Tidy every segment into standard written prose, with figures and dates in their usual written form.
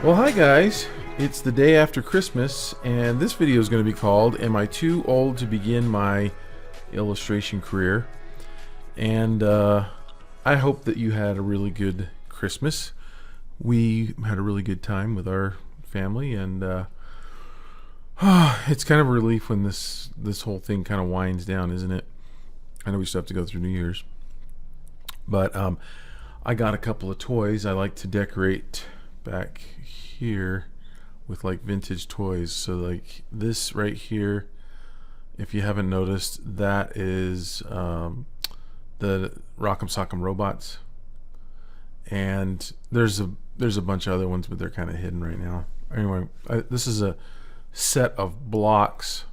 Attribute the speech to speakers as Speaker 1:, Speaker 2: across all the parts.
Speaker 1: Well, hi guys. It's the day after Christmas, and this video is going to be called Am I Too Old to Begin My Illustration Career? And I hope that you had a really good Christmas. We had a really good time with our family, and it's kind of a relief when this whole thing kind of winds down, isn't it? I know we still have to go through New Year's. But I got a couple of toys. I like to decorate back here with like vintage toys. So like this right here, if you haven't noticed, that is the Rock'em Sock'em robots. And there's a bunch of other ones, but they're kind of hidden right now. Anyway, this is a set of blocks.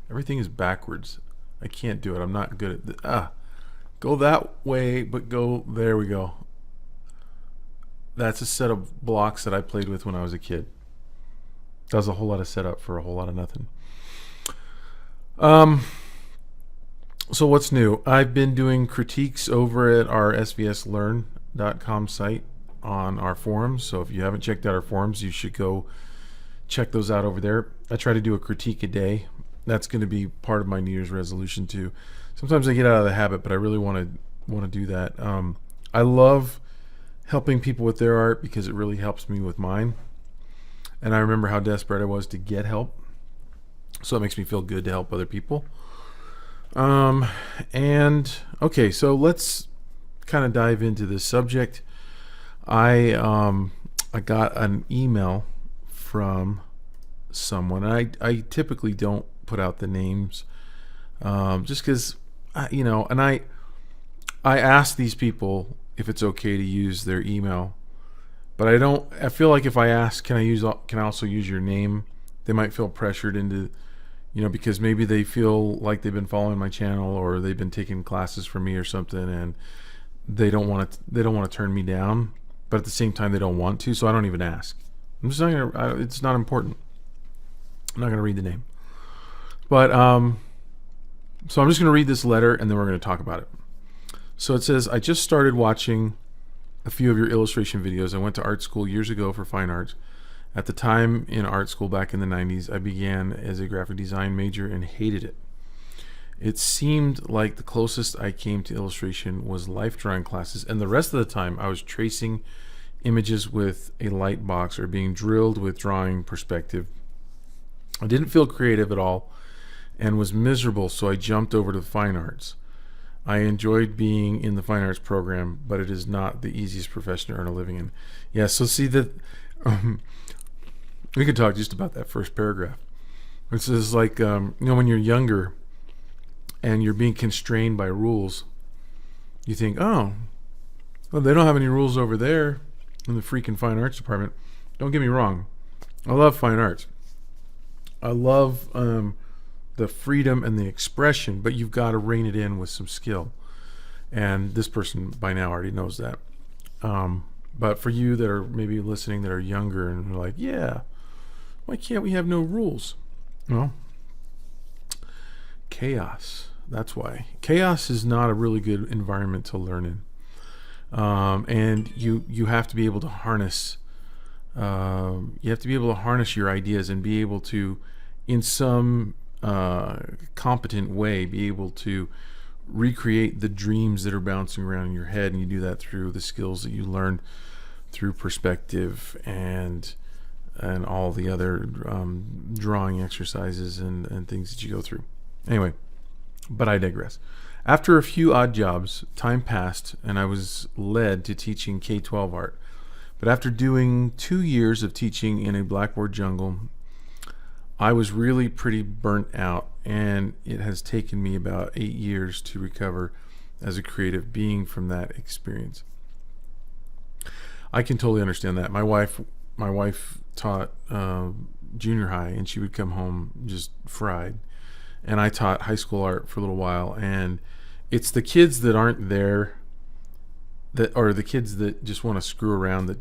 Speaker 1: Everything is backwards. I can't do it. I'm not good at go that way, but go, there we go. That's a set of blocks that I played with when I was a kid. That was a whole lot of setup for a whole lot of nothing. So what's new? I've been doing critiques over at our svslearn.com site on our forums. So if you haven't checked out our forums, you should go check those out over there. I try to do a critique a day. That's going to be part of my New Year's resolution too. Sometimes I get out of the habit, but I really want to do that. I love helping people with their art because it really helps me with mine. And I remember how desperate I was to get help. So it makes me feel good to help other people. And okay, so let's kind of dive into this subject. I got an email from someone. I typically don't put out the names just because, and I ask these people if it's okay to use their email, but I feel like if I ask, can I also use your name, they might feel pressured into, because maybe they feel like they've been following my channel or they've been taking classes from me or something, and they don't want to turn me down, but at the same time they don't want to, so I don't even ask. I'm just not gonna. It's not important. I'm not gonna read the name, but so I'm just gonna read this letter and then we're gonna talk about it. So it says, I just started watching a few of your illustration videos. I went to art school years ago for fine arts. At the time in art school back in the 90s, I began as a graphic design major and hated it. It seemed like the closest I came to illustration was life drawing classes, and the rest of the time I was tracing images with a light box or being drilled with drawing perspective. I didn't feel creative at all and was miserable, so I jumped over to the fine arts. I enjoyed being in the fine arts program, but it is not the easiest profession to earn a living in. Yeah, so see that we could talk just about that first paragraph. It says like, when you're younger and you're being constrained by rules, you think, oh, well, they don't have any rules over there in the freaking fine arts department. Don't get me wrong. I love fine arts. I love the freedom and the expression, but you've got to rein it in with some skill. And this person by now already knows that. But for you that are maybe listening that are younger and like, yeah, why can't we have no rules? Well, chaos. That's why. Chaos is not a really good environment to learn in. And you have to be able to harness your ideas and be able to, in some competent way, be able to recreate the dreams that are bouncing around in your head, and you do that through the skills that you learned through perspective and all the other drawing exercises and things that you go through. Anyway, but I digress. After a few odd jobs, time passed and I was led to teaching K-12 art. But after doing 2 years of teaching in a blackboard jungle, I was really pretty burnt out, and it has taken me about 8 years to recover as a creative being from that experience. I can totally understand that. My wife taught junior high, and she would come home just fried. And I taught high school art for a little while, and it's the kids that aren't there that are the kids that just want to screw around, that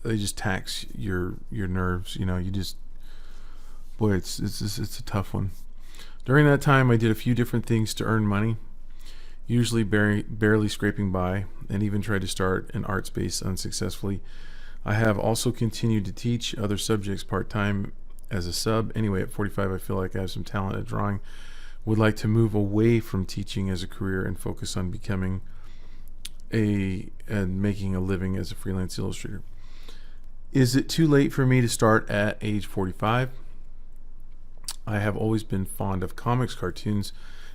Speaker 1: they just tax your nerves. Boy, it's a tough one. During that time, I did a few different things to earn money, usually barely scraping by, and even tried to start an art space unsuccessfully. I have also continued to teach other subjects part-time as a sub. Anyway, at 45, I feel like I have some talent at drawing. Would like to move away from teaching as a career and focus on becoming and making a living as a freelance illustrator. Is it too late for me to start at age 45? I have always been fond of comics, cartoons,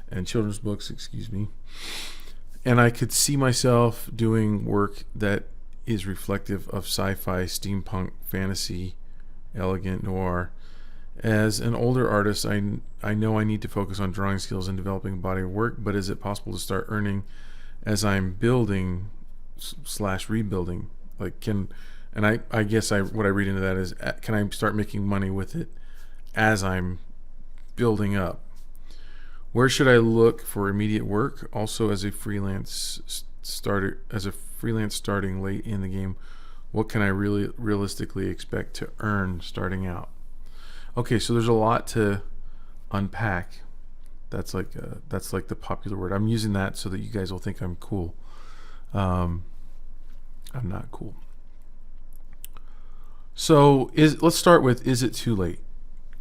Speaker 1: and children's books, and I could see myself doing work that is reflective of sci-fi, steampunk, fantasy, elegant noir. As an older artist, I know I need to focus on drawing skills and developing a body of work, but is it possible to start earning as I'm building / rebuilding? I guess what I read into that is, can I start making money with it as I'm building up? Where should I look for immediate work? Also, as a freelance starting late in the game, what can I really realistically expect to earn starting out? Okay, so there's a lot to unpack. That's like the popular word. I'm using that so that you guys will think I'm cool. I'm not cool. So let's start with, is it too late?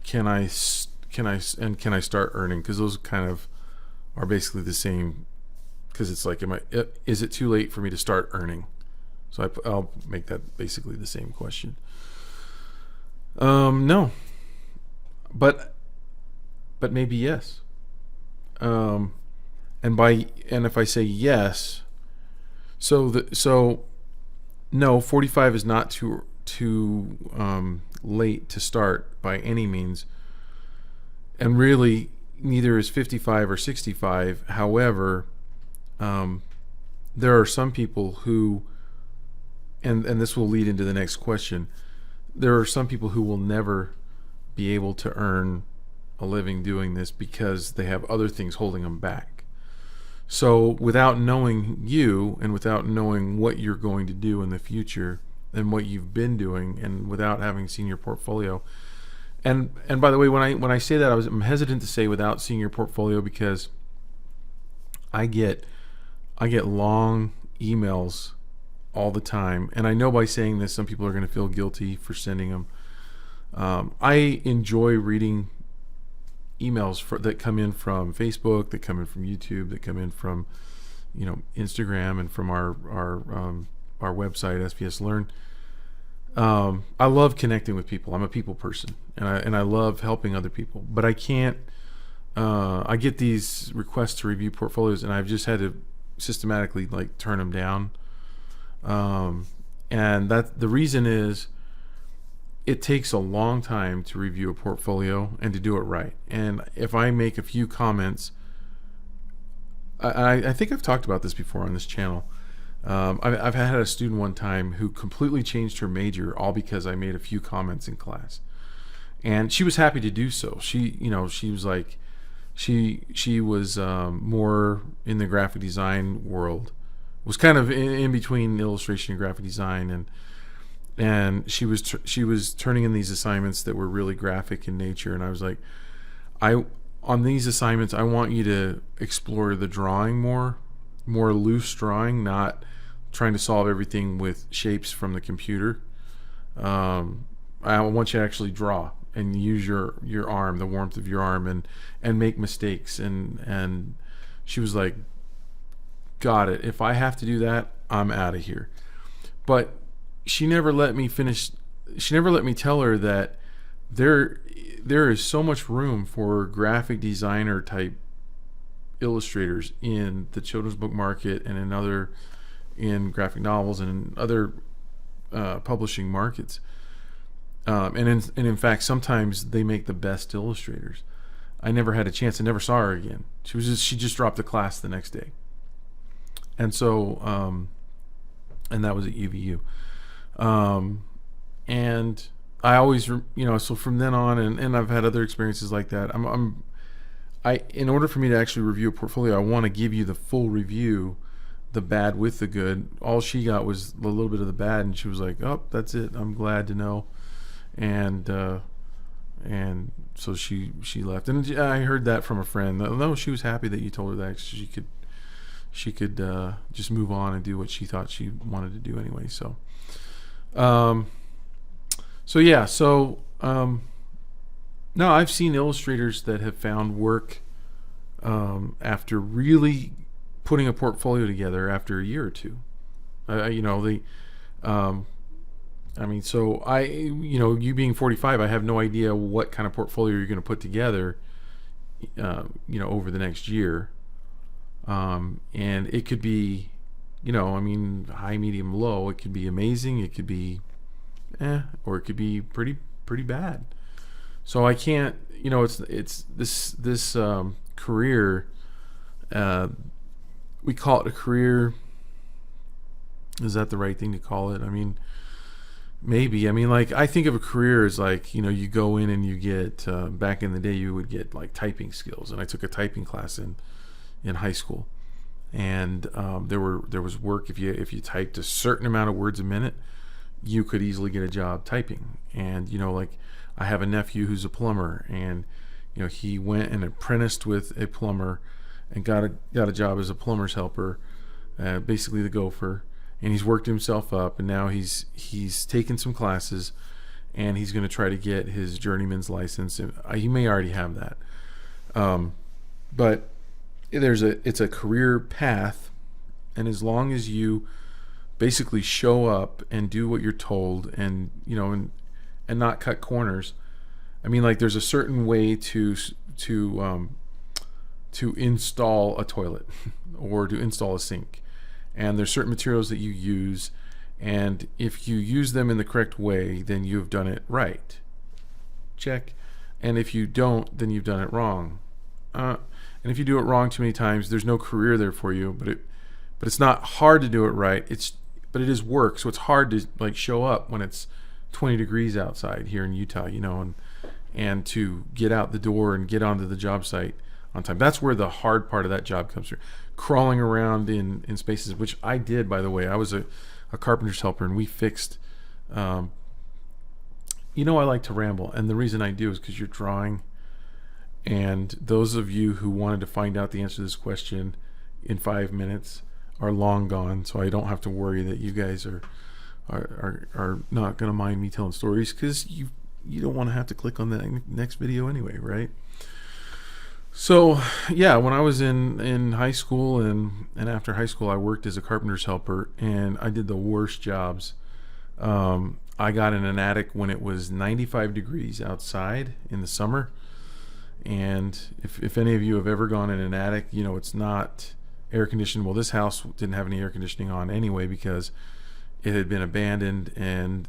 Speaker 1: Can I start earning? Because those kind of are basically the same. Because it's like, is it too late for me to start earning? So I'll make that basically the same question. No, but maybe yes. And if I say yes, so no, 45 is not too late to start by any means, and really neither is 55 or 65. However, there are some people who, and this will lead into the next question, there are some people who will never be able to earn a living doing this because they have other things holding them back. So without knowing you, and without knowing what you're going to do in the future and what you've been doing, and without having seen your portfolio, and by the way, when I say that, I'm hesitant to say without seeing your portfolio, because I get long emails all the time, and I know by saying this some people are going to feel guilty for sending them. I enjoy reading emails that come in from Facebook, that come in from YouTube, that come in from Instagram, and from our website SPS Learn. I love connecting with people. I'm a people person, and I love helping other people. But I can't. I get these requests to review portfolios, and I've just had to systematically turn them down. And that the reason is, it takes a long time to review a portfolio and to do it right. And if I make a few comments, I think I've talked about this before on this channel. I've had a student one time who completely changed her major all because I made a few comments in class, and she was happy to do so. She was like, she was more in the graphic design world, was kind of in between illustration and graphic design, and she was turning in these assignments that were really graphic in nature, and I was like, on these assignments I want you to explore the drawing more loose drawing, not trying to solve everything with shapes from the computer. I want you to actually draw and use your arm, the warmth of your arm, and make mistakes. And she was like, got it. If I have to do that, I'm out of here. But she never let me finish. She never let me tell her that there is so much room for graphic designer type illustrators in the children's book market, and in graphic novels, and in other publishing markets. And in fact, sometimes they make the best illustrators. I never had a chance. I never saw her again. She just dropped the class the next day. And so, and that was at UVU. And I always, so from then on, and I've had other experiences like that. In order for me to actually review a portfolio, I want to give you the full review, the bad with the good. All she got was a little bit of the bad, and she was like, "Oh, that's it. I'm glad to know." And so she left, and I heard that from a friend. No, she was happy that you told her that, she could just move on and do what she thought she wanted to do anyway. So, Um, so yeah, so no, I've seen illustrators that have found work after really putting a portfolio together after a year or two. You know, um, I mean, so you being 45, I have no idea what kind of portfolio you're going to put together, over the next year. And it could be, I mean, high, medium, low. It could be amazing. It could be, or it could be pretty bad. So I can't, it's this career. We call it a career. Is that the right thing to call it? I mean, maybe. I mean, like, I think of a career as like, you go in and you get, back in the day, you would get like typing skills. And I took a typing class in high school. And there was work if you typed a certain amount of words a minute, you could easily get a job typing. And, like, I have a nephew who's a plumber, and, he went and apprenticed with a plumber and got a job as a plumber's helper, basically the gopher. And he's worked himself up, and now he's taken some classes, and he's going to try to get his journeyman's license. And he may already have that, but it's a career path, and as long as you basically show up and do what you're told, and and not cut corners. I mean, like, there's a certain way to install a toilet or to install a sink. And there's certain materials that you use, and if you use them in the correct way, then you've done it right. Check. And if you don't, then you've done it wrong. And if you do it wrong too many times, there's no career there for you. But it's not hard to do it right. But it is work, so it's hard to like show up when it's 20 degrees outside here in Utah, and to get out the door and get onto the job site on time. That's where the hard part of that job comes through. Crawling around in spaces, which I did, by the way. I was a carpenter's helper, and we fixed. I like to ramble, and the reason I do is because you're drawing. And those of you who wanted to find out the answer to this question in 5 minutes are long gone, so I don't have to worry that you guys are not going to mind me telling stories, because you don't want to have to click on the next video anyway, right? So yeah, when I was in high school and after high school, I worked as a carpenter's helper, and I did the worst jobs. I got in an attic when it was 95 degrees outside in the summer. And if any of you have ever gone in an attic, it's not air conditioned. Well, this house didn't have any air conditioning on anyway, because it had been abandoned. And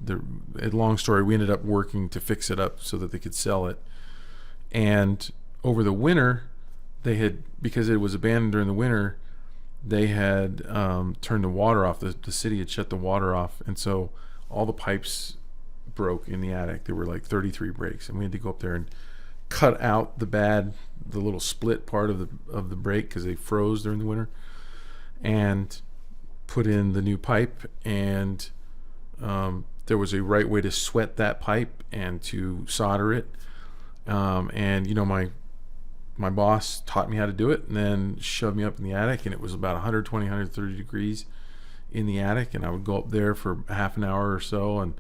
Speaker 1: long story, we ended up working to fix it up so that they could sell it. And over the winter, because it was abandoned during the winter, they had turned the water off. The city had shut the water off, and so all the pipes broke in the attic. There were like 33 breaks, and we had to go up there and cut out the little split part of the break, because they froze during the winter, and put in the new pipe. And there was a right way to sweat that pipe and to solder it. And my boss taught me how to do it, and then shoved me up in the attic, and it was about 120, 130 degrees in the attic, and I would go up there for half an hour or so, and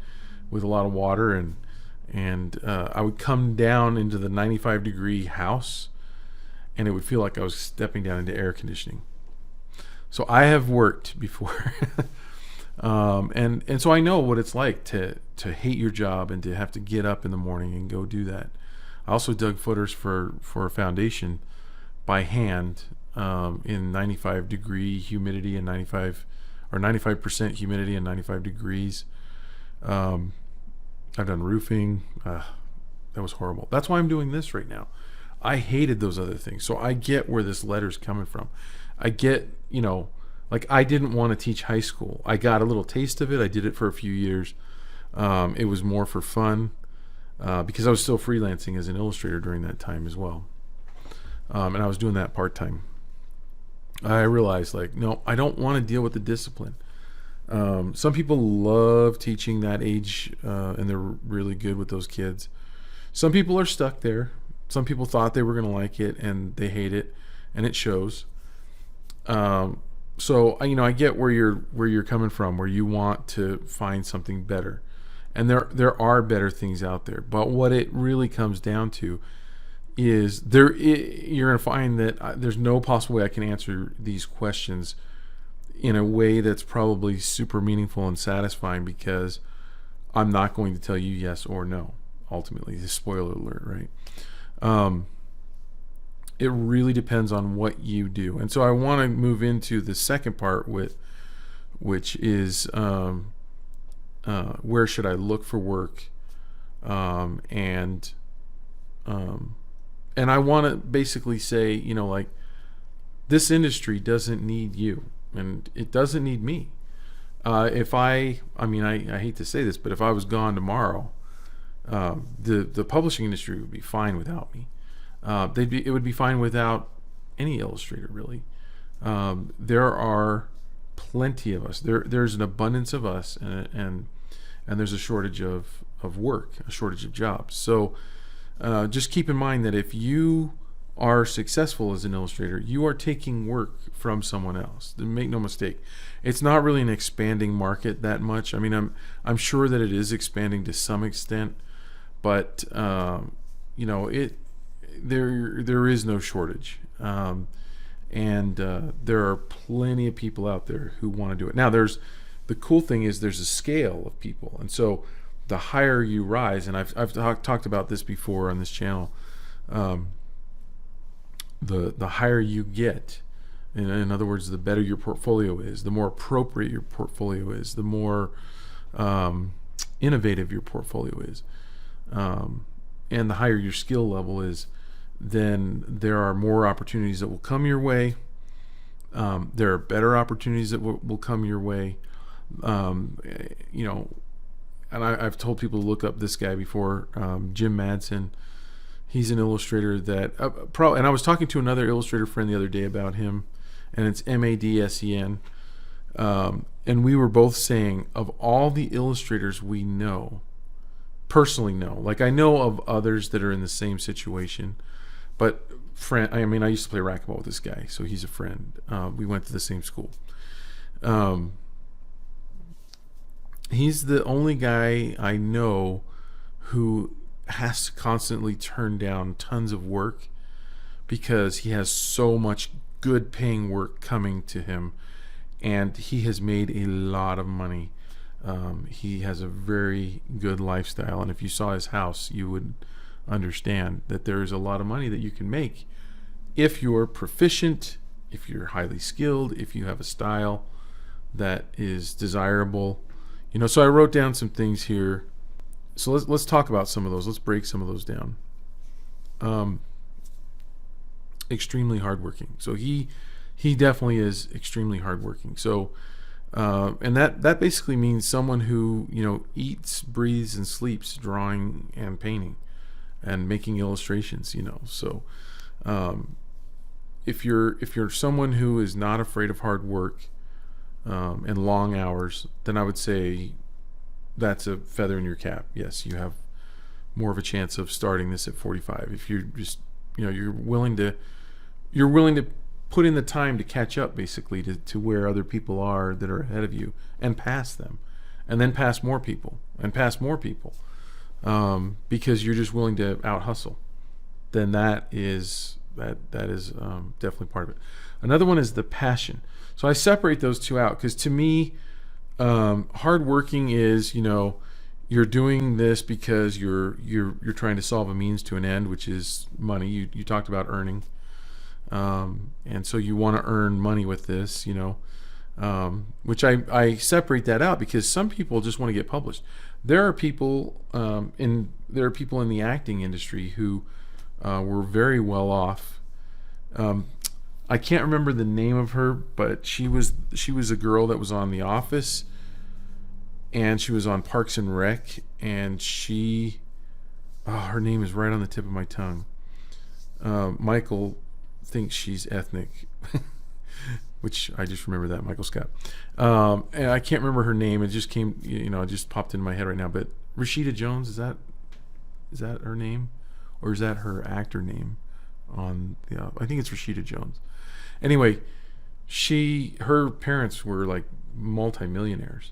Speaker 1: with a lot of water, and I would come down into the 95 degree house, and it would feel like I was stepping down into air conditioning. So I have worked before. And so I know what it's like to hate your job and to have to get up in the morning and go do that. I also dug footers for a foundation by hand, in 95 degree humidity and 95% humidity and 95 degrees. I've done roofing. That was horrible. That's why I'm doing this right now. I hated those other things. So I get where this letter's coming from. I get, like, I didn't want to teach high school. I got a little taste of it. I did it for a few years. It was more for fun. Because I was still freelancing as an illustrator during that time as well. And I was doing that part-time. I realized, like, no, I don't want to deal with the discipline. Some people love teaching that age, and they're really good with those kids. Some people are stuck there. Some people thought they were going to like it, and they hate it, and it shows. So I get where you're coming from, where you want to find something better, and there are better things out there. But what it really comes down to is you're going to find that there's no possible way I can answer these questions in a way that's probably super meaningful and satisfying, because I'm not going to tell you yes or no. Ultimately, the spoiler alert, right? It really depends on what you do, and so I want to move into the second part which is where should I look for work, and I want to basically say, like, this industry doesn't need you, and it doesn't need me. If I hate to say this, but if I was gone tomorrow, the publishing industry would be fine without me. It would be fine without any illustrator, really. There are plenty of us. There's an abundance of us, and there's a shortage of work, a shortage of jobs. So just keep in mind that if you are successful as an illustrator, you are taking work from someone else. Make no mistake, it's not really an expanding market that much. I mean, I'm sure that it is expanding to some extent, but there is no shortage, and there are plenty of people out there who want to do it. Now, the cool thing is there's a scale of people, and so the higher you rise, and I've talked about this before on this channel. The higher you get, in other words, the better your portfolio is, the more appropriate your portfolio is, the more innovative your portfolio is, and the higher your skill level is, then there are more opportunities that will come your way. There are better opportunities that will come your way. And I've told people to look up this guy before, Jim Madsen. He's an illustrator that and I was talking to another illustrator friend the other day about him, and it's Madsen. And we were both saying, of all the illustrators we personally know, like, I know of others that are in the same situation, but I used to play racquetball with this guy, so he's a friend. We went to the same school. He's the only guy I know who has to constantly turn down tons of work because he has so much good paying work coming to him, and he has made a lot of money. He has a very good lifestyle, and if you saw his house, you would understand that there is a lot of money that you can make if you're proficient, if you're highly skilled, if you have a style that is desirable. So I wrote down some things here. So let's talk about some of those. Let's break some of those down. Extremely hardworking. So he definitely is extremely hardworking. So and that basically means someone who eats, breathes, and sleeps drawing and painting and making illustrations. So if you're someone who is not afraid of hard work and long hours, then I would say that's a feather in your cap. Yes, you have more of a chance of starting this at 45 if you're just you're willing to put in the time to catch up, basically, to where other people are that are ahead of you, and pass them, and then pass more people and pass more people, because you're just willing to out hustle. Then that is definitely part of it. Another one is the passion. So I separate those two out because, to me, hardworking is you're doing this because you're trying to solve a means to an end, which is money. You talked about earning, and so you want to earn money with this, which I separate that out because some people just want to get published. There are people in the acting industry who were very well off. I can't remember the name of her, but she was a girl that was on The Office, and she was on Parks and Rec, and her name is right on the tip of my tongue. Michael thinks she's ethnic, which I just remember that, Michael Scott. And I can't remember her name. It just came, it just popped into my head right now. But Rashida Jones, is that her name, or is that her actor name? I think it's Rashida Jones. Anyway, her parents were like multimillionaires,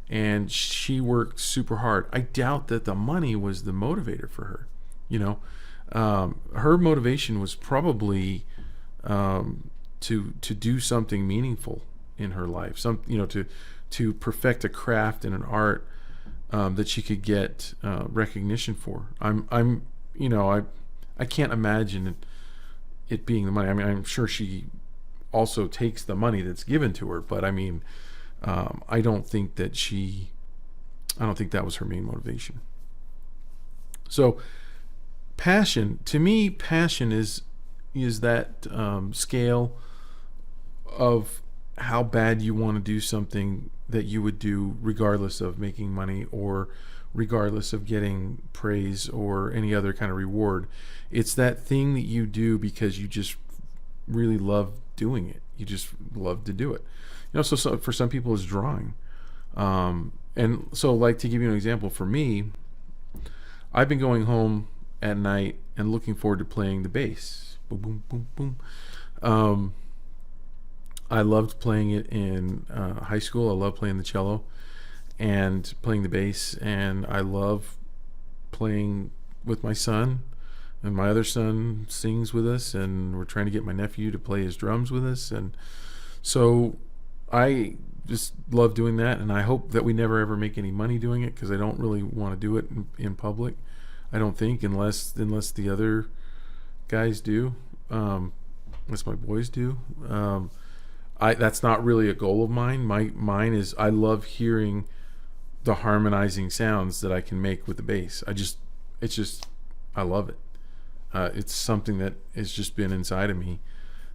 Speaker 1: and she worked super hard. I doubt that the money was the motivator for her. You know, her motivation was probably to do something meaningful in her life. To perfect a craft and an art that she could get recognition for. I can't imagine it being the money. I mean, I'm sure she also takes the money that's given to her, but I mean, I don't think that was her main motivation. So passion, to me, passion is that scale of how bad you want to do something that you would do regardless of making money or regardless of getting praise or any other kind of reward. It's that thing that you do because you just really love doing it. You just love to do it. So for some people it's drawing. And so, like, to give you an example, for me, I've been going home at night and looking forward to playing the bass. Boom, boom, boom, boom. I loved playing it in high school. I loved playing the cello and playing the bass, and I love playing with my son. And my other son sings with us, and we're trying to get my nephew to play his drums with us. And so I just love doing that, and I hope that we never ever make any money doing it, because I don't really want to do it in public. I don't think, unless the other guys do, unless my boys do. That's not really a goal of mine. Mine is, I love hearing the harmonizing sounds that I can make with the bass. I love it. It's something that has just been inside of me,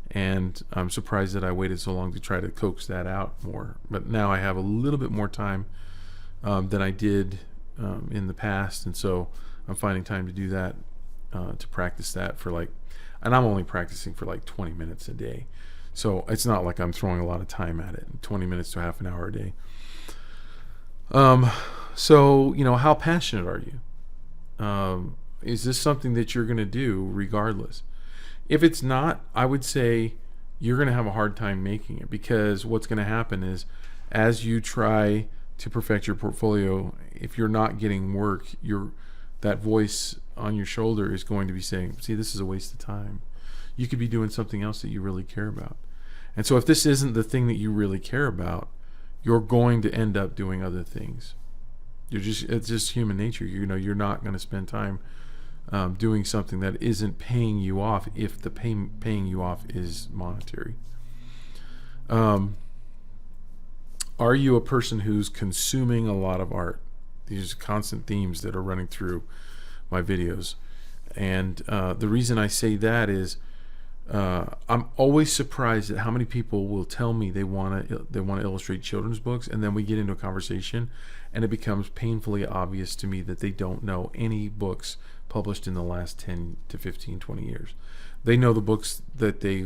Speaker 1: and I'm surprised that I waited so long to try to coax that out more. But now I have a little bit more time than I did in the past, and so I'm finding time to do that, to practice that and I'm only practicing for like 20 minutes a day. So it's not like I'm throwing a lot of time at it, 20 minutes to half an hour a day. So, how passionate are you? Is this something that you're going to do regardless? If it's not, I would say you're going to have a hard time making it, because what's going to happen is, as you try to perfect your portfolio, if you're not getting work, that voice on your shoulder is going to be saying, see, this is a waste of time. You could be doing something else that you really care about. And so if this isn't the thing that you really care about, you're going to end up doing other things. It's just human nature. You're not going to spend time doing something that isn't paying you off if the paying you off is monetary. Are you a person who's consuming a lot of art? These are constant themes that are running through my videos. And the reason I say that is, I'm always surprised at how many people will tell me they want to illustrate children's books, and then we get into a conversation and it becomes painfully obvious to me that they don't know any books published in the last 10 to 15, 20 years. They know the books that they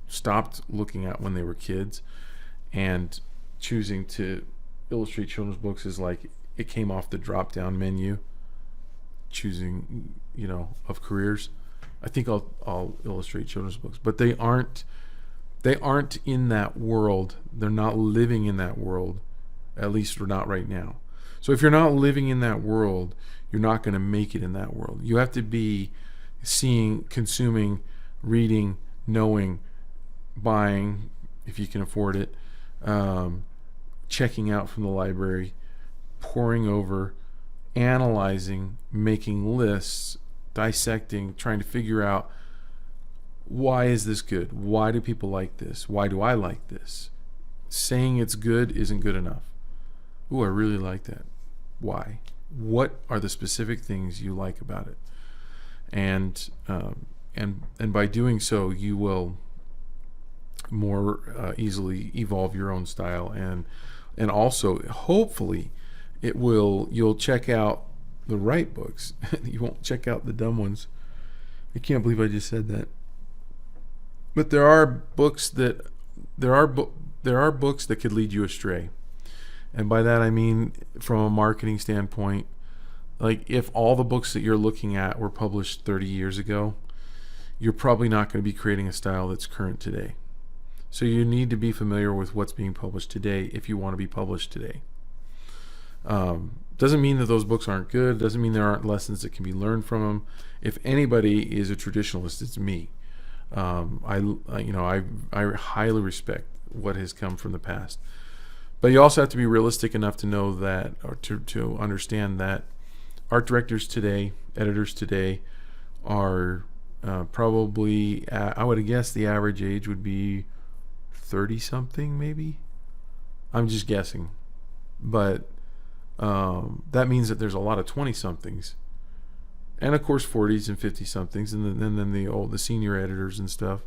Speaker 1: stopped looking at when they were kids, and choosing to illustrate children's books is like it came off the drop-down menu, choosing, of careers. I think I'll illustrate children's books, but they aren't in that world. They're not living in that world, at least not right now. So if you're not living in that world, you're not going to make it in that world. You have to be seeing, consuming, reading, knowing, buying, if you can afford it, checking out from the library, poring over, analyzing, making lists, dissecting, trying to figure out, why is this good? Why do people like this? Why do I like this? Saying it's good isn't good enough. Ooh, I really like that. Why? What are the specific things you like about it? And by doing so, you will more easily evolve your own style, and also hopefully you'll check out the right books. You won't check out the dumb ones. I can't believe I just said that. But there are books that could lead you astray. And by that I mean, from a marketing standpoint, like, if all the books that you're looking at were published 30 years ago, you're probably not going to be creating a style that's current today. So you need to be familiar with what's being published today if you want to be published today. Doesn't mean that those books aren't good. Doesn't mean there aren't lessons that can be learned from them. If anybody is a traditionalist, it's me. I highly respect what has come from the past. But you also have to be realistic enough to know that, or to understand that art directors today, editors today, are probably, I would guess the average age would be 30 something, maybe. I'm just guessing. But that means that there's a lot of 20 somethings. And of course 40s and 50 somethings, and then the senior editors and stuff,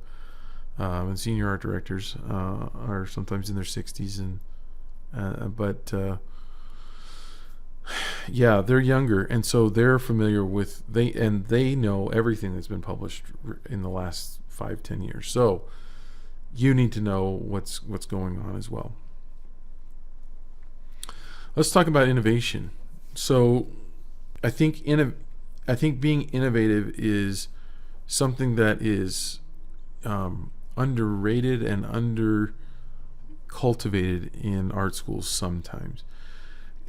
Speaker 1: and senior art directors are sometimes in their 60s, but yeah, they're younger, and so they're familiar with they know everything that's been published in the last 5-10 years. So you need to know what's going on as well. Let's talk about innovation. So I think being innovative is something that is underrated and under cultivated in art schools sometimes.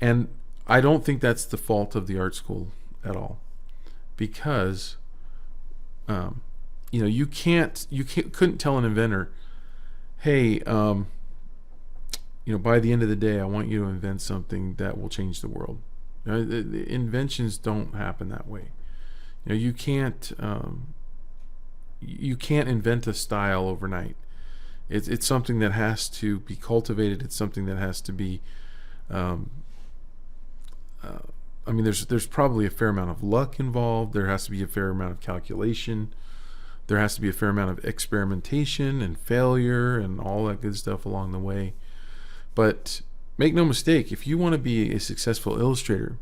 Speaker 1: And I don't think that's the fault of the art school at all, because you couldn't tell an inventor, hey, by the end of the day, I want you to invent something that will change the world. The inventions don't happen that way. You can't invent a style overnight. It's something that has to be cultivated. It's something that has to be. There's probably a fair amount of luck involved. There has to be a fair amount of calculation. There has to be a fair amount of experimentation and failure and all that good stuff along the way. But make no mistake, if you want to be a successful illustrator,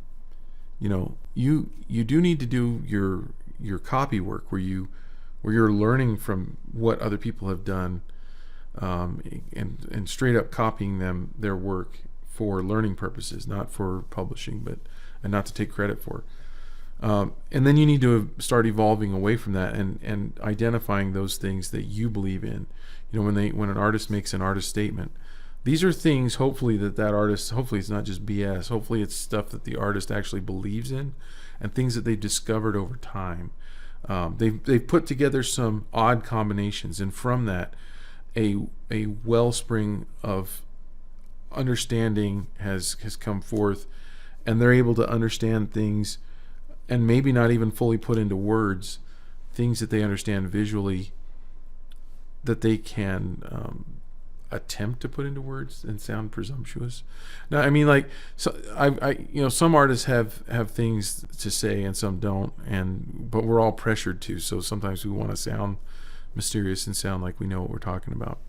Speaker 1: you do need to do your copy work where you're learning from what other people have done, and straight up copying their work for learning purposes, not for publishing, and not to take credit for. And then you need to start evolving away from that and identifying those things that you believe in. When an artist makes an artist statement, these are things, hopefully it's not just BS. Hopefully it's stuff that the artist actually believes in, and things that they've discovered over time. They've put together some odd combinations, and from that, a wellspring of understanding has come forth, and they're able to understand things, and maybe not even fully put into words, things that they understand visually that they can attempt to put into words and sound presumptuous. Now, some artists have things to say and some don't, but we're all pressured to. So sometimes we want to sound mysterious and sound like we know what we're talking about.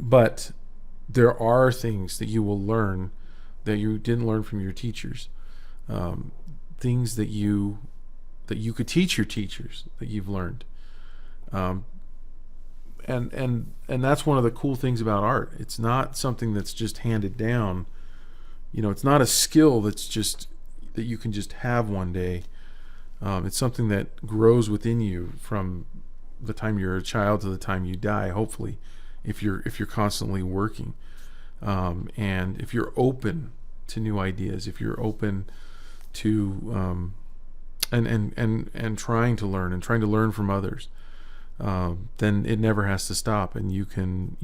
Speaker 1: But there are things that you will learn that you didn't learn from your teachers. Things that you could teach your teachers that you've learned. And that's one of the cool things about art. It's not something that's just handed down. It's not a skill that's just that you can just have one day. It's something that grows within you from the time you're a child to the time you die, hopefully, if you're constantly working, and if you're open to new ideas, if you're open to and trying to learn from others. Then it never has to stop, and you can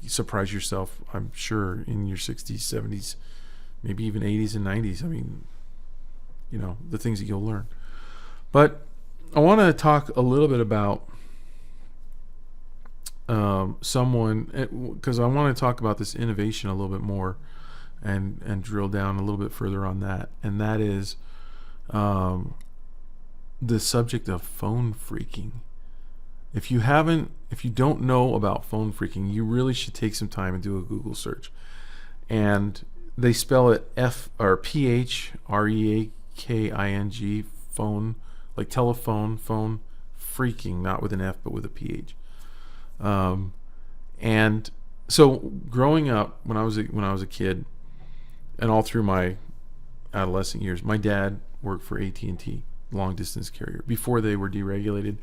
Speaker 1: surprise yourself, I'm sure, in your 60s, 70s, maybe even 80s and 90s. The things that you'll learn. But I want to talk a little bit about someone, because I want to talk about this innovation a little bit more and drill down a little bit further on that, and that is the subject of phone phreaking. If you don't know about phone phreaking, you really should take some time and do a Google search. And they spell it Phreaking, phone, like telephone, phone, phreaking, not with an F but with a PH. And so growing up, when I was a kid, and all through my adolescent years, my dad worked for AT&T, long distance carrier, before they were deregulated.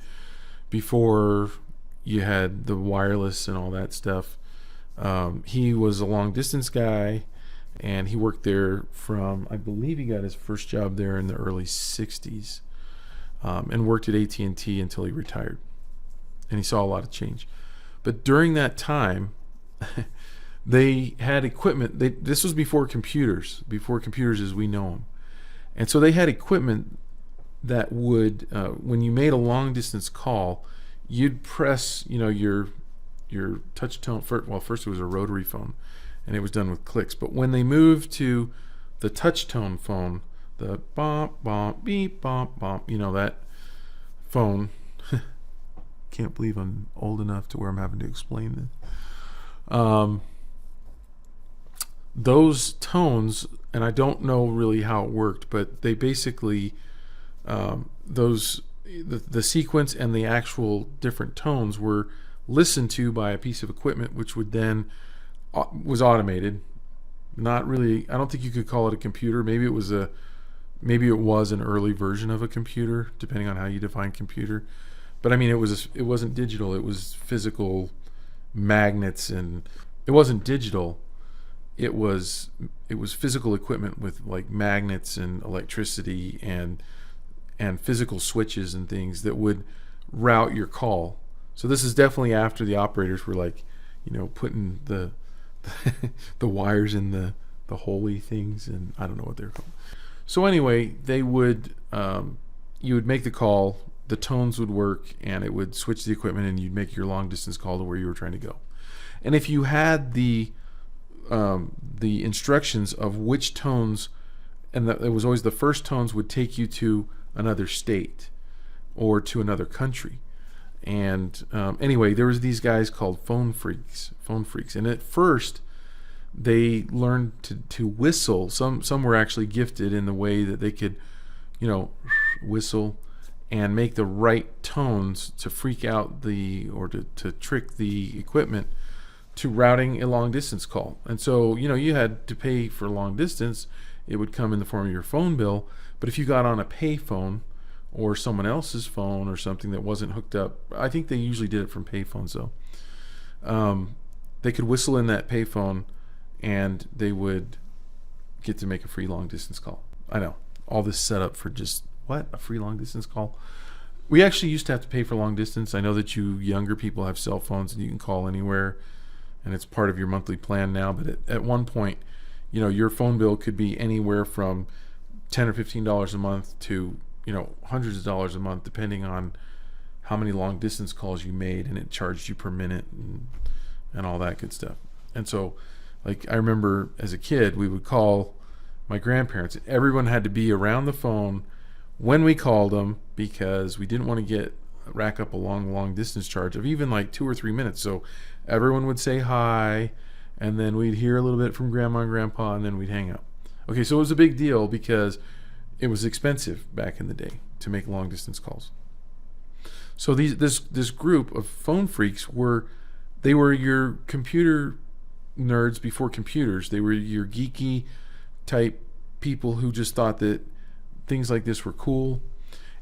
Speaker 1: before you had the wireless and all that stuff. He was a long distance guy, and he worked there from, I believe he got his first job there in the early 60s, and worked at AT&T until he retired. And he saw a lot of change. But during that time, they had equipment. This was before computers as we know them. And so they had equipment that would, when you made a long distance call, you'd press, your touch tone. First it was a rotary phone, and it was done with clicks. But when they moved to the touch tone phone, the bump, bump, beep, bump, bump, that phone. Can't believe I'm old enough to where I'm having to explain this. Those tones, and I don't know really how it worked, but they basically, the sequence and the actual different tones were listened to by a piece of equipment, which would then was automated. Not really. I don't think you could call it a computer. Maybe it was an early version of a computer, depending on how you define computer. But I mean, it wasn't digital. It was physical magnets, and it wasn't digital. It was physical equipment with like magnets and electricity and physical switches and things that would route your call. So this is definitely after the operators were like, putting the the wires in the holy things, and I don't know what they're called. So anyway, they would you would make the call, the tones would work, and it would switch the equipment, and you'd make your long distance call to where you were trying to go. And if you had the instructions of which tones, and it was always the first tones would take you to another state or to another country. And anyway, there was these guys called phone freaks, and at first they learned to whistle. Some were actually gifted in the way that they could, whistle and make the right tones to freak out to trick the equipment to routing a long distance call. And so, you had to pay for long distance. It would come in the form of your phone bill. But if you got on a pay phone or someone else's phone or something that wasn't hooked up, I think they usually did it from pay phones though. They could whistle in that pay phone, and they would get to make a free long distance call. I know, all this set up for just a free long distance call. We actually used to have to pay for long distance. I know that you younger people have cell phones and you can call anywhere, and it's part of your monthly plan now. But at one point, your phone bill could be anywhere from $10 or $15 a month to hundreds of dollars a month, depending on how many long distance calls you made, and it charged you per minute and all that good stuff. And so, like, I remember as a kid, we would call my grandparents. Everyone had to be around the phone when we called them, because we didn't want to rack up a long distance charge of even like 2 or 3 minutes. So everyone would say hi, and then we'd hear a little bit from grandma and grandpa, and then we'd hang up. Okay, so it was a big deal because it was expensive back in the day to make long distance calls. So this group of phone freaks were your computer nerds before computers. They were your geeky type people who just thought that things like this were cool.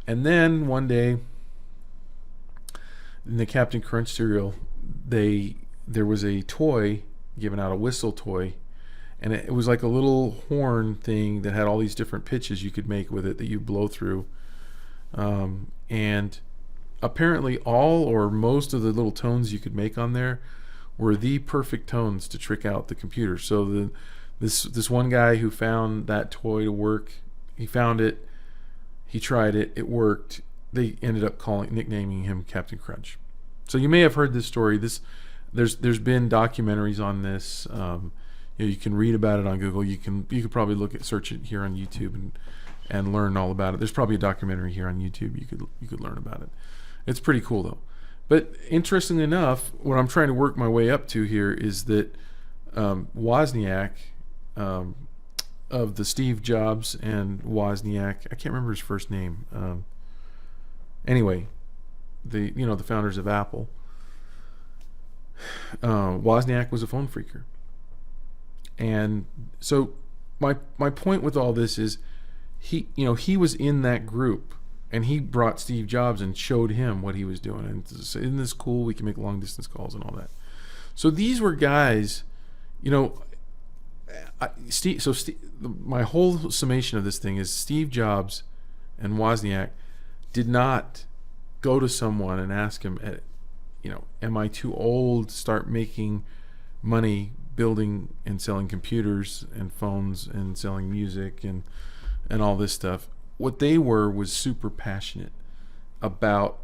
Speaker 1: And then one day in the Captain Crunch cereal, there was a toy given out, a whistle toy, and it was like a little horn thing that had all these different pitches you could make with it that you blow through. And apparently all or most of the little tones you could make on there were the perfect tones to trick out the computer. So this one guy who found that toy to work, he found it, he tried it, it worked. They ended up nicknaming him Captain Crunch. So you may have heard this story. There's been documentaries on this. You can read about it on Google. You could probably search it here on YouTube and learn all about it. There's probably a documentary here on YouTube. You could learn about it. It's pretty cool though. But interestingly enough, what I'm trying to work my way up to here is that Wozniak, of the Steve Jobs and Wozniak, I can't remember his first name. Anyway, the founders of Apple. Wozniak was a phone freaker. And so my point with all this is he was in that group And he brought Steve Jobs and showed him what he was doing. And isn't this cool? We can make long distance calls and all that. So these were guys, you know, my whole summation of this thing is Steve Jobs and Wozniak did not go to someone and ask him, am I too old to start making money building and selling computers and phones and selling music and all this stuff. What they were was super passionate about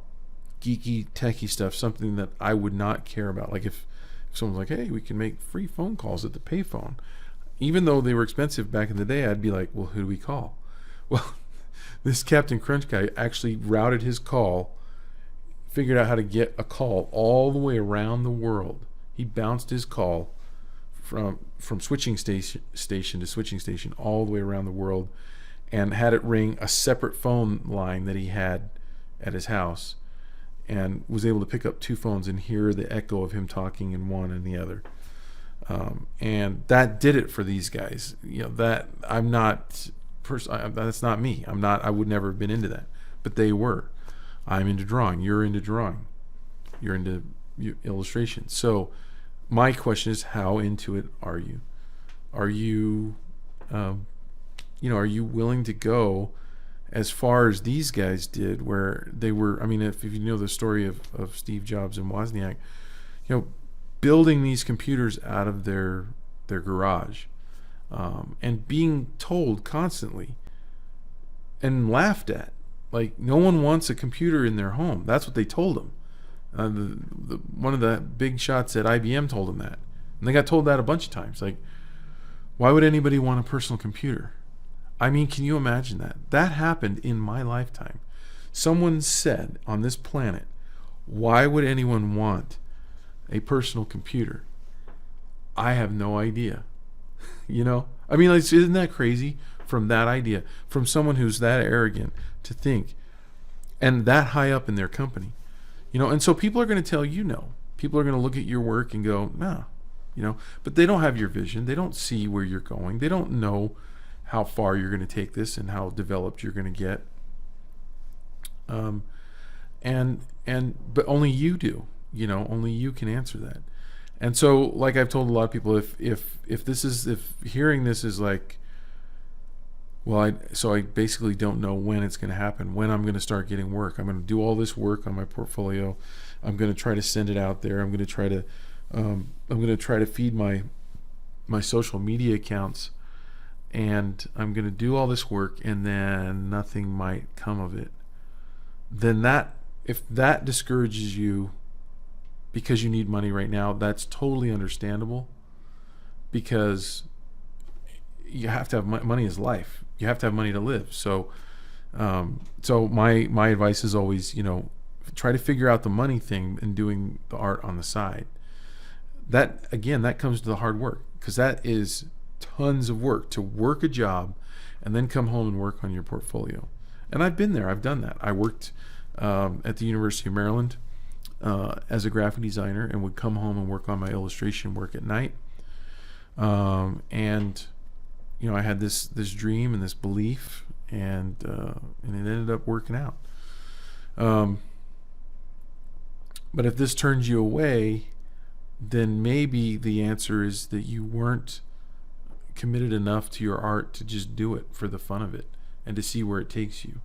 Speaker 1: geeky, techie stuff, something that I would not care about. Like if someone's like, hey, we can make free phone calls at the payphone. Even though they were expensive back in the day, I'd be like, well, who do we call? Well, this Captain Crunch guy actually routed his call, figured out how to get a call all the way around the world. He bounced his call from switching station to switching station all the way around the world and had it ring a separate phone line that he had at his house, and was able to pick up two phones and hear the echo of him talking in one and the other. And that did it for these guys. That I'm not that's not me. I would never have been into that, but they were. I'm into drawing. You're into drawing. You're into illustration. So my question is, how into it are you? Are you, are you willing to go as far as these guys did, where they were? I mean, if you know the story of Steve Jobs and Wozniak, building these computers out of their garage, and being told constantly and laughed at, like no one wants a computer in their home. That's what they told them. One of the big shots at IBM told them that, and they got told that a bunch of times. Like, why would anybody want a personal computer? I mean, can you imagine that? That happened in my lifetime. Someone said on this planet, why would anyone want a personal computer? I have no idea. I mean, isn't that crazy? From that idea, from someone who's that arrogant to think, and that high up in their company, and so people are going to tell you no. People are going to look at your work and go, nah, but they don't have your vision. They don't see where you're going. They don't know how far you're going to take this and how developed you're going to get. But only you do. Only you can answer that. And so, like I've told a lot of people, if hearing this is like, well, I basically don't know when it's going to happen, when I'm going to start getting work. I'm going to do all this work on my portfolio. I'm going to try to send it out there. I'm going to try to feed my social media accounts, and I'm going to do all this work, and then nothing might come of it. Then if that discourages you because you need money right now, that's totally understandable, because you have to have money is life. You have to have money to live. So my advice is always, try to figure out the money thing and doing the art on the side. That comes to the hard work, because that is tons of work to work a job and then come home and work on your portfolio. And I've been there. I've done that. I worked at the University of Maryland as a graphic designer, and would come home and work on my illustration work at night. And I had this dream and this belief, and it ended up working out. But if this turns you away, then maybe the answer is that you weren't committed enough to your art to just do it for the fun of it and to see where it takes you.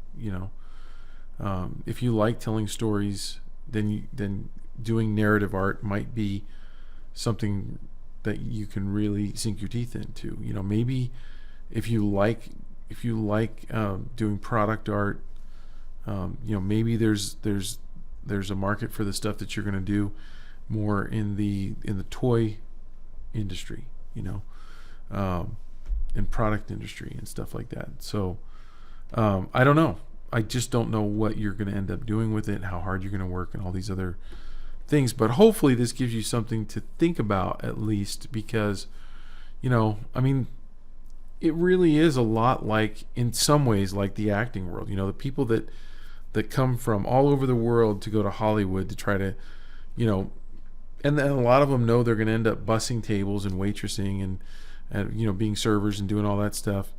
Speaker 1: If you like telling stories, then doing narrative art might be something that you can really sink your teeth into. Maybe if you like doing product art, maybe there's a market for the stuff that you're going to do more in the toy industry, in product industry and stuff like that. So I don't know. I just don't know what you're going to end up doing with it, how hard you're going to work, and all these other things. But hopefully this gives you something to think about, at least, because, it really is a lot like, in some ways, like the acting world. The people that come from all over the world to go to Hollywood to try to, and then a lot of them know they're going to end up bussing tables and waitressing and being servers and doing all that stuff.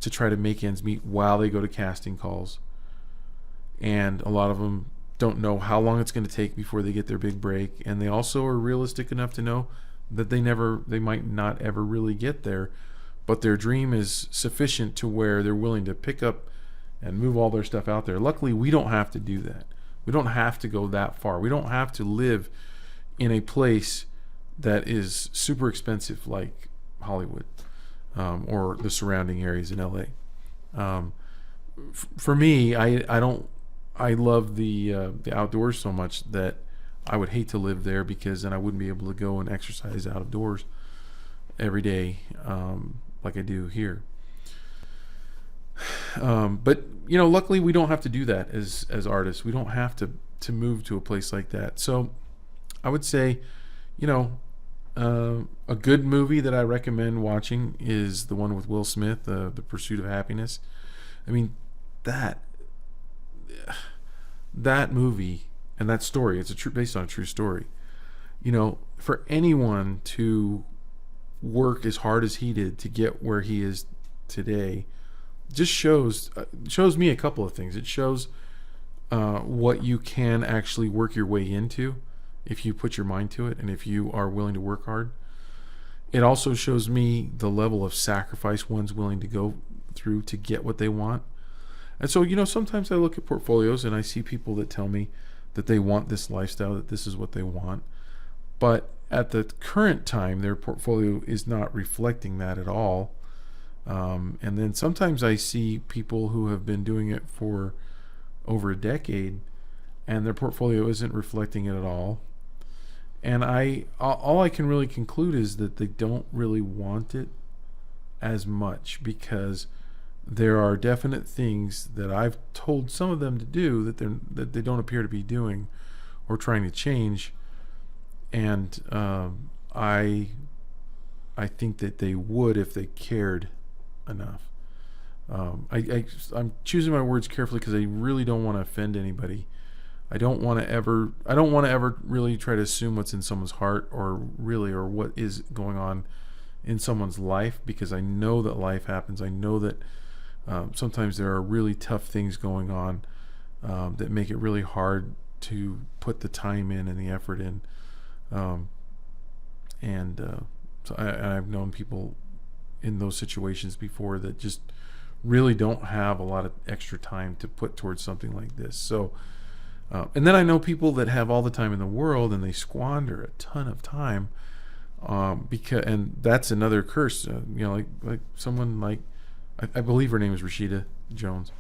Speaker 1: to try to make ends meet while they go to casting calls. And a lot of them don't know how long it's going to take before they get their big break. And they also are realistic enough to know that they might not ever really get there, but their dream is sufficient to where they're willing to pick up and move all their stuff out there. Luckily, we don't have to do that. We don't have to go that far. We don't have to live in a place that is super expensive like Hollywood, or the surrounding areas in LA. For me, I love the outdoors so much that I would hate to live there, because then I wouldn't be able to go and exercise out of doors every day, like I do here. But luckily we don't have to do that as artists. We don't have to move to a place like that. So I would say, a good movie that I recommend watching is the one with Will Smith, The Pursuit of Happiness. I mean, that movie and that story, it's based on a true story. For anyone to work as hard as he did to get where he is today, just shows me a couple of things. It shows what you can actually work your way into if you put your mind to it and if you are willing to work hard. It also shows me the level of sacrifice one's willing to go through to get what they want. And so, sometimes I look at portfolios and I see people that tell me that they want this lifestyle, that this is what they want. But at the current time, their portfolio is not reflecting that at all. And then sometimes I see people who have been doing it for over a decade and their portfolio isn't reflecting it at all. And all I can really conclude is that they don't really want it as much, because there are definite things that I've told some of them to do that they don't appear to be doing or trying to change. And I think that they would if they cared enough. I'm choosing my words carefully because I really don't want to offend anybody. I don't want to ever really try to assume what's in someone's heart or what is going on in someone's life, because I know that life happens. I know that sometimes there are really tough things going on that make it really hard to put the time in and the effort in. So I've known people in those situations before that just really don't have a lot of extra time to put towards something like this. So, and then I know people that have all the time in the world and they squander a ton of time, and that's another curse. Like someone like, I believe her name is Rashida Jones.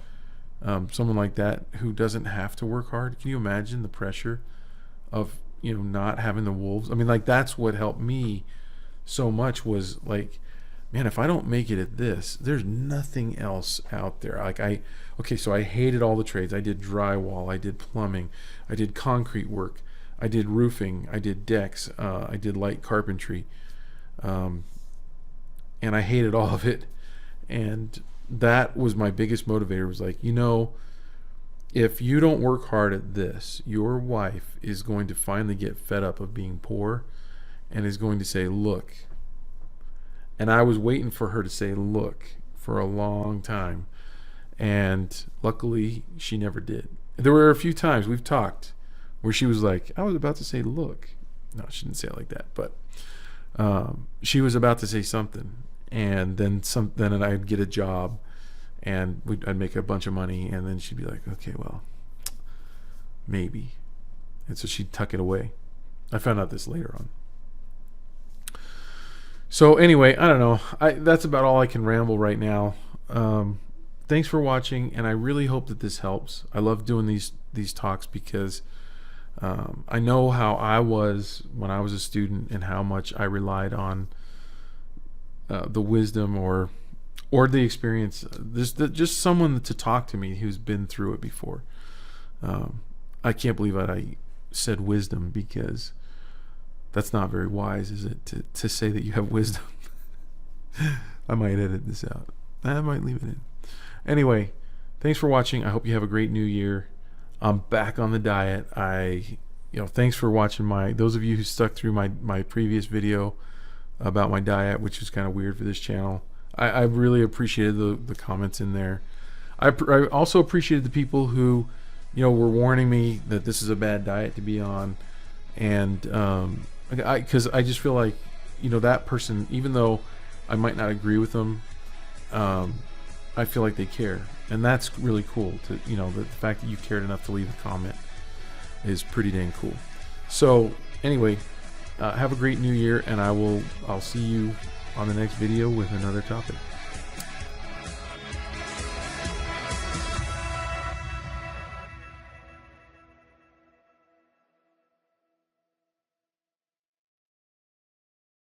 Speaker 1: Someone like that who doesn't have to work hard. Can you imagine the pressure of not having the wolves? I mean, like, that's what helped me so much, was like, man, if I don't make it at this, there's nothing else out there. So I hated all the trades. I did drywall, I did plumbing, I did concrete work, I did roofing, I did decks, I did light carpentry, and I hated all of it. And that was my biggest motivator, was like, if you don't work hard at this, your wife is going to finally get fed up of being poor and is going to say, look. And I was waiting for her to say, look, for a long time. And luckily, she never did. There were a few times we've talked where she was like, I was about to say, look. No, she didn't say it like that. But she was about to say something. And then I'd get a job and I'd make a bunch of money. And then she'd be like, okay, well, maybe. And so she'd tuck it away. I found out this later on. So anyway, I don't know. That's about all I can ramble right now. Thanks for watching, and I really hope that this helps. I love doing these talks because I know how I was when I was a student and how much I relied on the wisdom or the experience. Just someone to talk to me who's been through it before. I can't believe that I said wisdom, because that's not very wise, is it, to say that you have wisdom? I might edit this out. I might leave it in. Anyway, thanks for watching. I hope you have a great new year. I'm back on the diet. Thanks for watching those of you who stuck through my previous video about my diet, which is kind of weird for this channel. I really appreciated the comments in there. I also appreciated the people who, were warning me that this is a bad diet to be on, and because I just feel like, that person, even though I might not agree with them, I feel like they care, and that's really cool. To the fact that you cared enough to leave a comment is pretty dang cool. So anyway, have a great new year, and I'll see you on the next video with another topic.